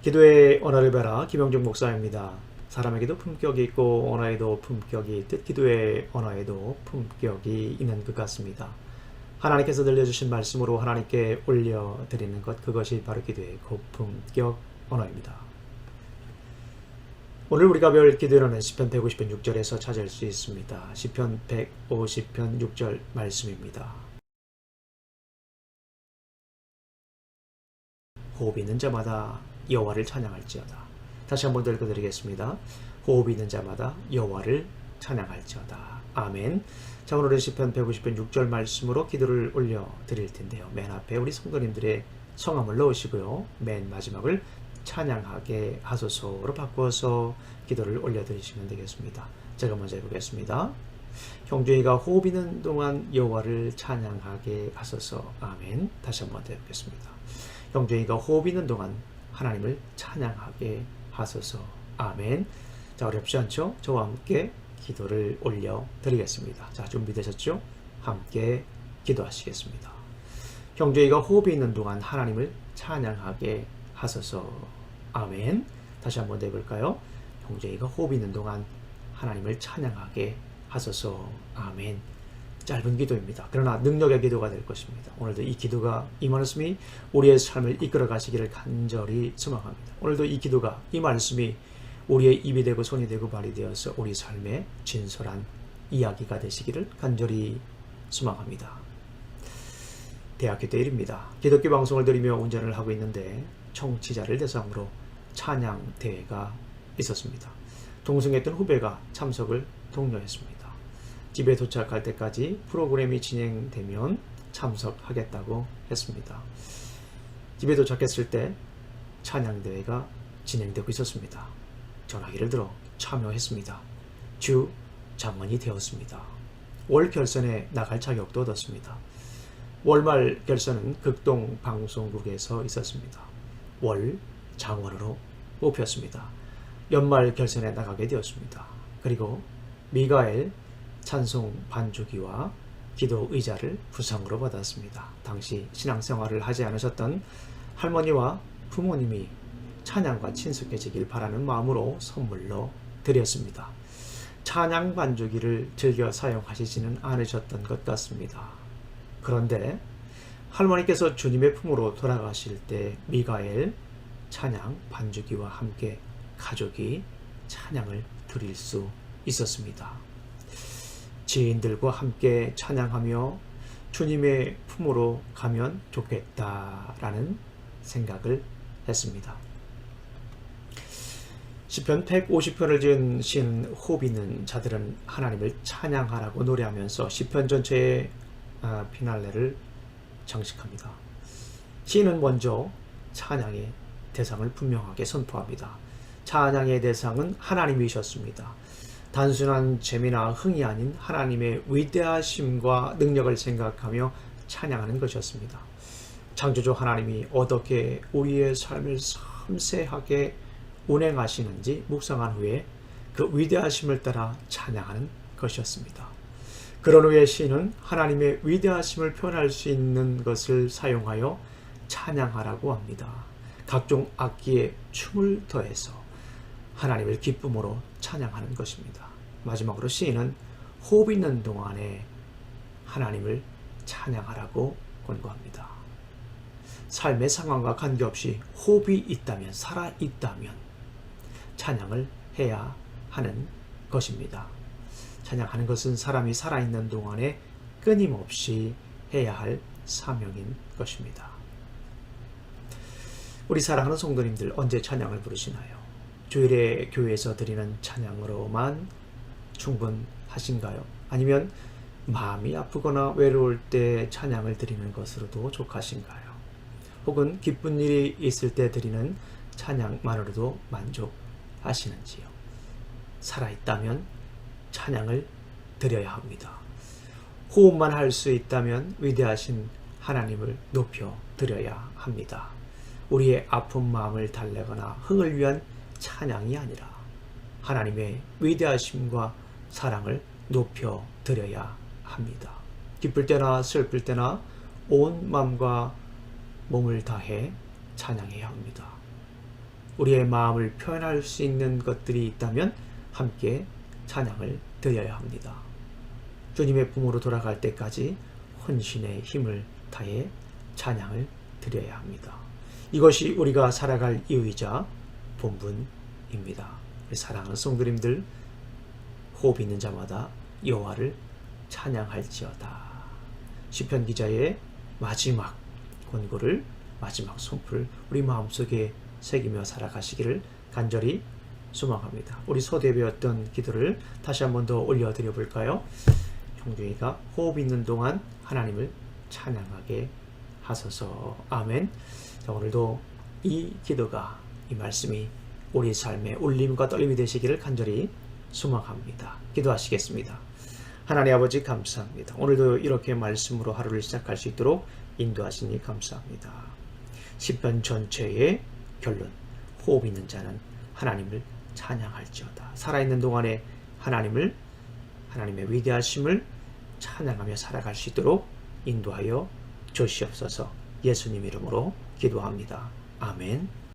기도의 언어를 배라. 김영중 목사입니다. 사람에게도 품격이 있고 언어에도 품격이 있듯 기도의 언어에도 품격이 있는 것 같습니다. 하나님께서 들려주신 말씀으로 하나님께 올려드리는 것, 그것이 바로 기도의 고품격 언어입니다. 오늘 우리가 배울 기도는 시편 150편 6절에서 찾을 수 있습니다. 시편 150편 6절 말씀입니다. 호흡 있는 자마다 여호와를 찬양할지어다. 다시 한번 더 읽어드리겠습니다. 호흡 있는 자마다 여호와를 찬양할지어다. 아멘. 자, 오늘은 시편 150편 6절 말씀으로 기도를 올려드릴 텐데요. 맨 앞에 우리 성도님들의 성함을 넣으시고요. 맨 마지막을 찬양하게 하소서로 바꾸어서 기도를 올려드리시면 되겠습니다. 제가 먼저 해보겠습니다. 형제가 호흡 있는 동안 여호와를 찬양하게 하소서. 아멘. 다시 한번 더 해보겠습니다. 형제가 호흡 있는 동안 하나님을 찬양하게 하소서. 아멘. 자, 어렵지 않죠? 저와 함께 기도를 올려드리겠습니다. 자, 준비되셨죠? 함께 기도하시겠습니다. 형제가 호흡이 있는 동안 하나님을 찬양하게 하소서. 아멘. 다시 한번 해볼까요? 형제가 호흡이 있는 동안 하나님을 찬양하게 하소서. 아멘. 짧은 기도입니다. 그러나 능력의 기도가 될 것입니다. 오늘도 이 기도가, 이 말씀이 우리의 삶을 이끌어 가시기를 간절히 소망합니다. 오늘도 이 기도가, 이 말씀이 우리의 입이 되고 손이 되고 발이 되어서 우리 삶의 진솔한 이야기가 되시기를 간절히 소망합니다. 대학교 때 일입니다. 기독교 방송을 들으며 운전을 하고 있는데 청취자를 대상으로 찬양 대회가 있었습니다. 동승했던 후배가 참석을 독려했습니다. 집에 도착할 때까지 프로그램이 진행되면 참석하겠다고 했습니다. 집에 도착했을 때 찬양대회가 진행되고 있었습니다. 전화기를 들어 참여했습니다. 주 장원이 되었습니다. 월 결선에 나갈 자격도 얻었습니다. 월말 결선은 극동 방송국에서 있었습니다. 월 장원으로 뽑혔습니다. 연말 결선에 나가게 되었습니다. 그리고 미가엘 찬송 반주기와 기도 의자를 부상으로 받았습니다. 당시 신앙생활을 하지 않으셨던 할머니와 부모님이 찬양과 친숙해지길 바라는 마음으로 선물로 드렸습니다. 찬양 반주기를 즐겨 사용하시지는 않으셨던 것 같습니다. 그런데 할머니께서 주님의 품으로 돌아가실 때 미가엘 찬양 반주기와 함께 가족이 찬양을 드릴 수 있었습니다. 지인들과 함께 찬양하며 주님의 품으로 가면 좋겠다라는 생각을 했습니다. 시편 150편을 지은 시인 호흡 있는 자들은 하나님을 찬양하라고 노래하면서 시편 전체의 피날레를 장식합니다. 시인은 먼저 찬양의 대상을 분명하게 선포합니다. 찬양의 대상은 하나님이셨습니다. 단순한 재미나 흥이 아닌 하나님의 위대하심과 능력을 생각하며 찬양하는 것이었습니다. 창조주 하나님이 어떻게 우리의 삶을 섬세하게 운행하시는지 묵상한 후에 그 위대하심을 따라 찬양하는 것이었습니다. 그런 후에 시인은 하나님의 위대하심을 표현할 수 있는 것을 사용하여 찬양하라고 합니다. 각종 악기에 춤을 더해서 하나님을 기쁨으로 찬양하는 것입니다. 마지막으로 시인은 호흡 있는 동안에 하나님을 찬양하라고 권고합니다. 삶의 상황과 관계없이 호흡이 있다면, 살아있다면 찬양을 해야 하는 것입니다. 찬양하는 것은 사람이 살아있는 동안에 끊임없이 해야 할 사명인 것입니다. 우리 사랑하는 성도님들, 언제 찬양을 부르시나요? 주일에 교회에서 드리는 찬양으로만 충분하신가요? 아니면 마음이 아프거나 외로울 때 찬양을 드리는 것으로도 족하신가요? 혹은 기쁜 일이 있을 때 드리는 찬양만으로도 만족하시는지요? 살아있다면 찬양을 드려야 합니다. 호흡만 할 수 있다면 위대하신 하나님을 높여 드려야 합니다. 우리의 아픈 마음을 달래거나 흥을 위한 찬양이 아니라 하나님의 위대하심과 사랑을 높여 드려야 합니다. 기쁠 때나 슬플 때나 온 마음과 몸을 다해 찬양해야 합니다. 우리의 마음을 표현할 수 있는 것들이 있다면 함께 찬양을 드려야 합니다. 주님의 품으로 돌아갈 때까지 헌신의 힘을 다해 찬양을 드려야 합니다. 이것이 우리가 살아갈 이유이자 본분입니다. 사랑하는 성도님들, 호흡 있는 자마다 여호와를 찬양할지어다. 시편 기자의 마지막 권고를, 마지막 손풀 우리 마음속에 새기며 살아가시기를 간절히 소망합니다. 우리 서두에 배웠던 기도를 다시 한 번 더 올려드려 볼까요? 형중이가 호흡 있는 동안 하나님을 찬양하게 하소서. 아멘. 자, 오늘도 이 기도가, 이 말씀이 우리 삶의 울림과 떨림이 되시기를 간절히 소망합니다. 기도하시겠습니다. 하나님 아버지 감사합니다. 오늘도 이렇게 말씀으로 하루를 시작할 수 있도록 인도하시니 감사합니다. 시편 전체의 결론, 호흡 있는 자는 하나님을 찬양할지어다. 살아있는 동안에 하나님의 위대하심을 찬양하며 살아갈 수 있도록 인도하여 주시옵소서. 예수님 이름으로 기도합니다. 아멘.